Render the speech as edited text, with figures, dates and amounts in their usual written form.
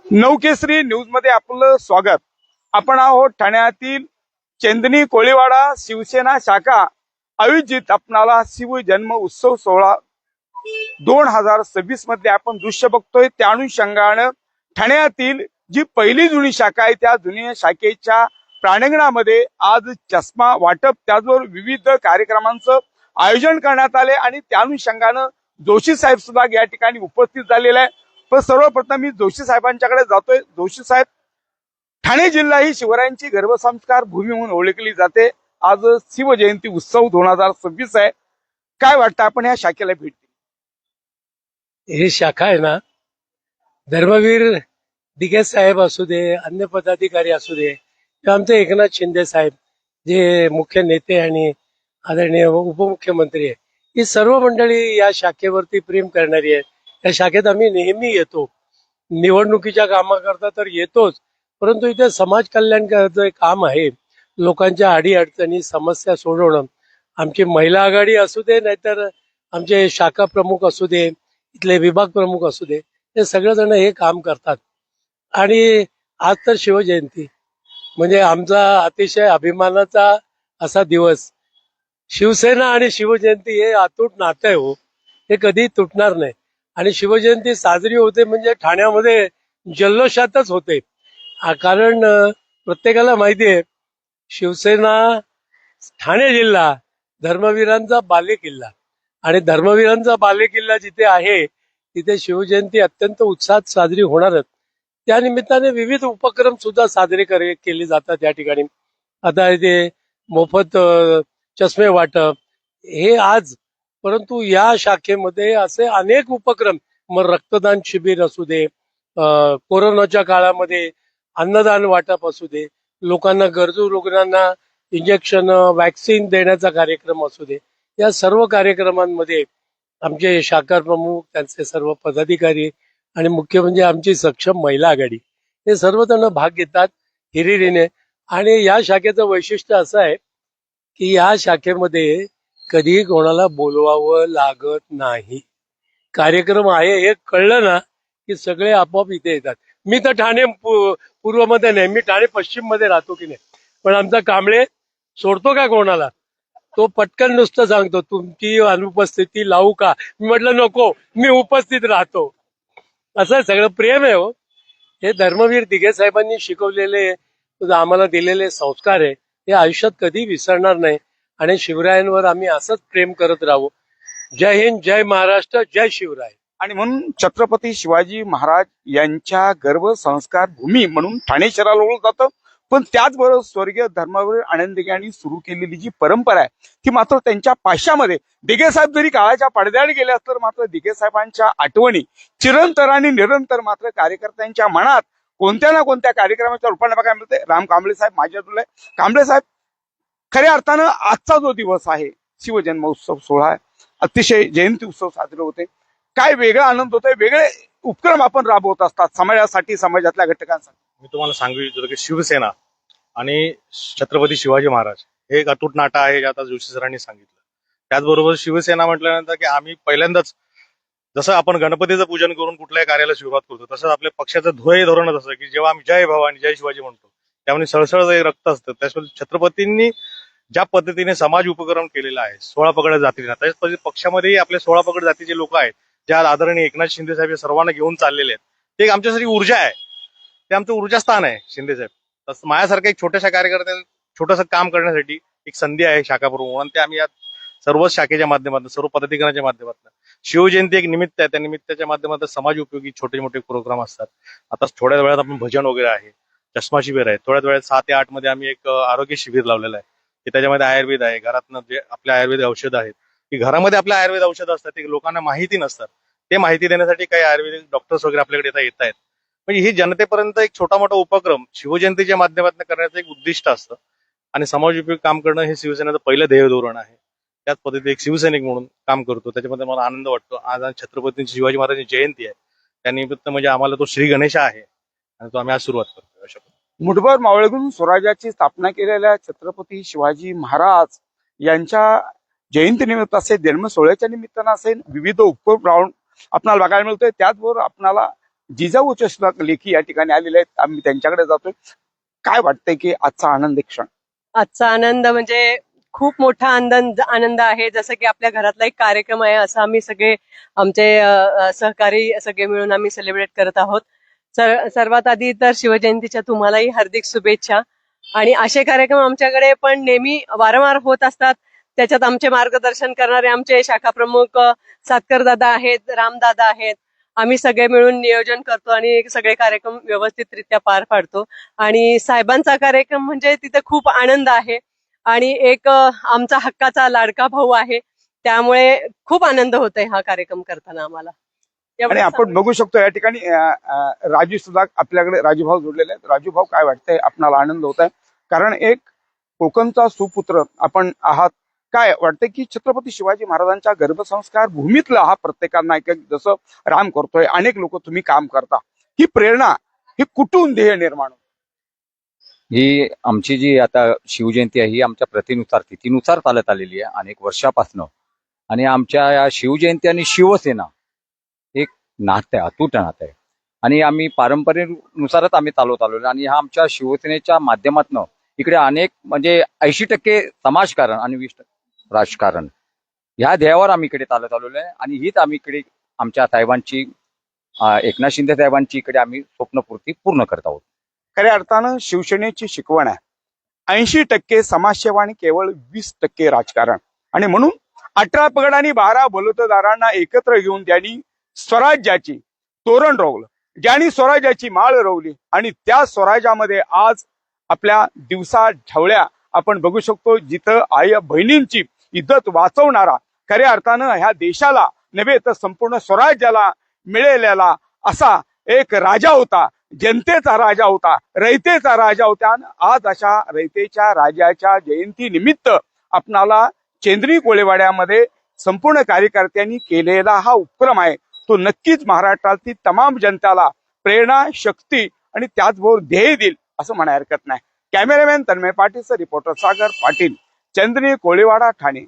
नवकेसरी news मध्ये आपलं स्वागत। आपण आहोत ठाण्यातील चंदनी कोळीवाडा शिवसेना शाखा आयोजित आपणाला शिव जन्म उत्सव सोहळा 2026 मध्ये आपण दृश्य बघतोय। त्या अनुषंगाने ठाण्यातील जी पहिली जुनी शाखा आहे त्या जुन्या शाखेच्या प्रांगणामध्ये आज चष्मा वाटप त्याचबरोबर विविध कार्यक्रमांचं आयोजन करण्यात आले आणि त्या अनुषंगाने जोशी साहेब सुद्धा या ठिकाणी उपस्थित झालेले आहे। पण सर्वप्रथम मी जोशी साहेबांच्याकडे जातोय। जोशी साहेब, ठाणे जिल्हा ही शिवरायांची गर्भसंस्कार भूमी म्हणून ओळखली जाते। आज शिवजयंती उत्सव 2026 आहे। काय वाटतं आपण या शाखेला भेट दिली? ही शाखा आहे ना, धर्मवीर दिघे साहेब असू दे, अन्य पदाधिकारी असू दे, किंवा आमचे एकनाथ शिंदे साहेब जे मुख्य नेते आणि आदरणीय उपमुख्यमंत्री आहे, ही सर्व मंडळी या शाखेवरती प्रेम करणारी आहे। या शाखेत आम्ही नेहमी येतो, निवडणुकीच्या कामाकरता तर येतोच, परंतु इथे समाज कल्याणाचं काम आहे। लोकांच्या अडीअडचणी समस्या सोडवणं, आमची महिला आघाडी असू दे, नाहीतर आमचे शाखा प्रमुख असू दे, इथले विभाग प्रमुख असू दे, हे सगळेजण हे काम करतात। आणि आज तर शिवजयंती म्हणजे आमचा अतिशय अभिमानाचा असा दिवस। शिवसेना आणि शिवजयंती हे अतूट नातं आहे हो, हे कधी तुटणार नाही। आणि शिवजयंती साजरी होते म्हणजे ठाण्यामध्ये जल्लोषातच होते, कारण प्रत्येकाला माहिती आहे शिवसेना ठाणे जिल्हा धर्मवीरांचा बालेकिल्ला, आणि धर्मवीरांचा बालेकिल्ला जिथे आहे तिथे शिवजयंती अत्यंत उत्साहात साजरी होणारच। त्या निमित्ताने विविध उपक्रम सुद्धा साजरे केले जातात या ठिकाणी। आता इथे मोफत चष्मे वाटप हे आज, परंतु या शाखेमध्ये असे अनेक उपक्रम, मग रक्तदान शिबिर असू दे, कोरोनाच्या काळामध्ये अन्नदान वाटप असू दे, लोकांना गरजू रुग्णांना इंजेक्शन वॅक्सिन देण्याचा कार्यक्रम असू दे, या सर्व कार्यक्रमांमध्ये आमचे शाखा प्रमुख, त्यांचे सर्व पदाधिकारी आणि मुख्य म्हणजे आमची सक्षम महिला आघाडी हे सर्वजण भाग घेतात हिरिरीने। आणि या शाखेचं वैशिष्ट्य असं आहे की या शाखेमध्ये कधी कोणाला बोलवावं लागत नाही। कार्यक्रम आहे हे कळलं ना की सगळे आपोआप इथे येतात। मी तर ठाणे पूर्वमध्ये नाही, मी ठाणे पश्चिम मध्ये राहतो की नाही, पण आमचा कांबळे सोडतो का कोणाला? तो पटकन नुसतं सांगतो तुमची अनुपस्थिती लावू का? मी म्हटलं नको, मी उपस्थित राहतो। असं सगळं प्रेम आहे हो। हे धर्मवीर दिघे साहेबांनी शिकवलेले, आम्हाला दिलेले संस्कार आहे, हे आयुष्यात कधी विसरणार नाही। आणि शिवरायांवर आम्ही असंच प्रेम करत राहू। जय हिंद, जय महाराष्ट्र, जय शिवराय। आणि म्हणून छत्रपती शिवाजी महाराज यांच्या गर्भसंस्कार भूमी म्हणून ठाणे शहराला ओळखलं जातं। पण त्याचबरोबर स्वर्गीय धर्मवीर आनंद यांनी सुरू केलेली जी परंपरा आहे ती मात्र त्यांच्या पाशामध्ये, दिघे साहेब जरी काळाच्या पडद्याआड गेले तर मात्र दिघे साहेबांच्या आठवणी चिरंतर आणि निरंतर मात्र कार्यकर्त्यांच्या मनात कोणत्या ना कोणत्या कार्यक्रमाच्या रूपाने बघायला मिळते। राम कांबळे साहेब माझ्याकडे, कांबळे साहेब, खऱ्या अर्थानं आजचा जो दिवस आहे शिवजन्म उत्सव सोहळा आहे, अतिशय जयंती उत्सव साजरे होते, काय वेगळा आनंद होतोय, वेगळे उपक्रम आपण राबवत असतात समाजासाठी, समाजातल्या घटकांसाठी? मी तुम्हाला सांगू इच्छितो की शिवसेना आणि छत्रपती शिवाजी महाराज हे एक अतूट नातं आहे, जे आता जोशी सरांनी सांगितलं। त्याचबरोबर शिवसेना म्हटल्यानंतर की आम्ही पहिल्यांदाच, जसं आपण गणपतीचं पूजन करून कुठल्याही कार्याला सुरुवात करतो, तसंच आपल्या पक्षाचं ध्येय धोरणच असं की जेव्हा आम्ही जय भवानी जय शिवाजी म्हणतो त्यामुळे सळसळ एक रक्त असतं। त्याच्यामध्ये छत्रपतींनी ज्या पद्धतीने समाज उपक्रम केलेला आहे 16 पगड जातींना, त्याच पद्धतीने पक्षामध्येही आपले 16 पगड जातीचे लोक आहेत, ज्या आदरणीय एकनाथ शिंदे साहेब सर्वांना घेऊन चाललेले आहेत। ते एक आमच्यासाठी ऊर्जा आहे, ते आमचं ऊर्जास्थान आहे शिंदे साहेब। तसं माझ्यासारख्या एक छोट्याशा कार्यकर्त्याला छोटंसं काम करण्यासाठी एक संधी आहे शाखा प्रमुख म्हणून, ते आम्ही या सर्व शाखेच्या माध्यमातून, सर्व पदाधिकाऱ्यांच्या माध्यमातून, शिवजयंती एक निमित्त आहे, त्या निमित्ताच्या माध्यमातून समाज उपयोगी छोटे मोठे प्रोग्राम असतात। आता थोड्या वेळात आपण भजन वगैरे आहे, चष्मा शिबिर आहे, थोड्याच वेळात 6 ते 8 मध्ये आम्ही एक आरोग्य शिबिर लावलेलं आहे, की त्याच्यामध्ये आयुर्वेद आहे, घरातनं जे आपल्या आयुर्वेद औषध आहेत, की घरामध्ये आपल्या आयुर्वेद औषध असतात ते लोकांना माहिती नसतात, ते माहिती देण्यासाठी काही आयुर्वेदिक डॉक्टर्स वगैरे आपल्याकडे येत आहेत। म्हणजे ही जनतेपर्यंत एक छोटा मोठा उपक्रम शिवजयंतीच्या माध्यमातून करण्याचं एक उद्दिष्ट असतं आणि समाज उपयोगी काम करणं हे शिवसेनेचं पहिलं ध्येय धोरण आहे। त्याच पद्धतीने एक शिवसैनिक म्हणून काम करतो, त्याच्यामध्ये मला आनंद वाटतो। आज छत्रपती शिवाजी महाराजांची जयंती आहे, त्यानिमित्त म्हणजे आम्हाला तो श्री गणेश आहे आणि तो आम्ही आज सुरुवात करतो। अशा मुठभर मावळेकडून स्वराज्याची स्थापना केलेल्या छत्रपती शिवाजी महाराज यांच्या जयंतीनिमित्त असेल, जन्म सोहळ्याच्या निमित्तानं असेल, विविध उपक्रम राहून आपल्याला बघायला मिळतोय। त्याचबरोबर आपल्याला जिजाऊच्या सुद्धा लेखी या ठिकाणी आलेले आहेत. आम्ही त्यांच्याकडे जातोय. काय वाटतंय की आजचा आनंदी क्षण? आजचा आनंद म्हणजे खूप मोठा आनंद आहे. जसं की आपल्या घरातला एक कार्यक्रम आहे, असं आम्ही सगळे आमचे सहकारी सगळे मिळून आम्ही सेलिब्रेट करत आहोत. सर्वात आधी तर शिवजयंतीच्या तुम्हालाही हार्दिक शुभेच्छा. आणि असे कार्यक्रम आमच्याकडे पण नेहमी वारंवार होत असतात. त्याच्यात आमचे मार्गदर्शन करणारे आमचे शाखा प्रमुख सातकर दादा आहेत, रामदादा आहेत. आम्ही सगळे मिळून नियोजन करतो आणि सगळे कार्यक्रम व्यवस्थितरित्या पार पाडतो. आणि साहेबांचा कार्यक्रम म्हणजे तिथे खूप आनंद आहे. आणि एक आमचा हक्काचा लाडका भाऊ आहे, त्यामुळे खूप आनंद होतोय हा कार्यक्रम करताना आम्हाला. आणि आपण बघू शकतो या ठिकाणी राजू सुद्धा आपल्याकडे, राजूभाऊ जोडलेले आहेत. राजूभाऊ, काय वाटतंय? आपणाला आनंद होत आहे कारण एक कोकणचा सुपुत्र आपण आहात. काय वाटतंय की छत्रपती शिवाजी महाराजांच्या गर्भसंस्कार भूमीतला हा प्रत्येकांना एक जसं राम करतोय, अनेक लोक तुम्ही काम करता, ही प्रेरणा ही कुठून ध्येय निर्माण? ही आमची जी आता शिवजयंती आहे ही आमच्या प्रतीनुसार तिथीनुसार चालत आलेली आहे अनेक वर्षापासून. आणि आमच्या या शिवजयंती आणि शिवसेना एक नातं आहे, अतूट नातं आहे. आणि आम्ही पारंपरेनुसारच आम्ही चालवत आलेलो. आणि हा आमच्या शिवसेनेच्या माध्यमातून इकडे अनेक म्हणजे 80% समाजकारण आणि 20% राजकारण ह्या ध्येयावर आम्ही इकडे चालत आलेलो आहे. आणि हीच आम्ही इकडे आमच्या साहेबांची एकनाथ शिंदे साहेबांची इकडे आम्ही स्वप्नपूर्ती पूर्ण करत आहोत. खऱ्या अर्थानं शिवसेनेची शिकवण आहे 80% समाजसेवा आणि केवळ 20% राजकारण. आणि म्हणून 18 पगड आणि 12 बलुतेदारांना एकत्र घेऊन त्यांनी स्वराज्याची तोरण रोवलं, ज्यांनी स्वराज्याची माळ रोवली. आणि त्या स्वराज्यामध्ये आज आपल्या दिवसा ढवळ्या आपण बघू शकतो, जिथं आई बहिणींची इज्जत वाचवणारा, खऱ्या अर्थानं ह्या देशाला नव्हे तर संपूर्ण स्वराज्याला मिळालेला असा एक राजा होता, जनतेचा राजा होता, रयतेचा राजा होता. आणि आज अशा रयतेच्या राजाच्या जयंती निमित्त आपणाला चेंद्री कोळेवाड्यामध्ये संपूर्ण कार्यकर्त्यांनी केलेला हा उपक्रम आहे, तो नक्कीच महाराष्ट्रातील तमाम जनतेला प्रेरणा, शक्ती आणि त्याचबरोबर ध्येय देईल असं म्हणायला हरकत नाही. Cameraman Tanmay पाटीलचा reporter Sagar Patil, चंद्री कोळेवाडा, Thane.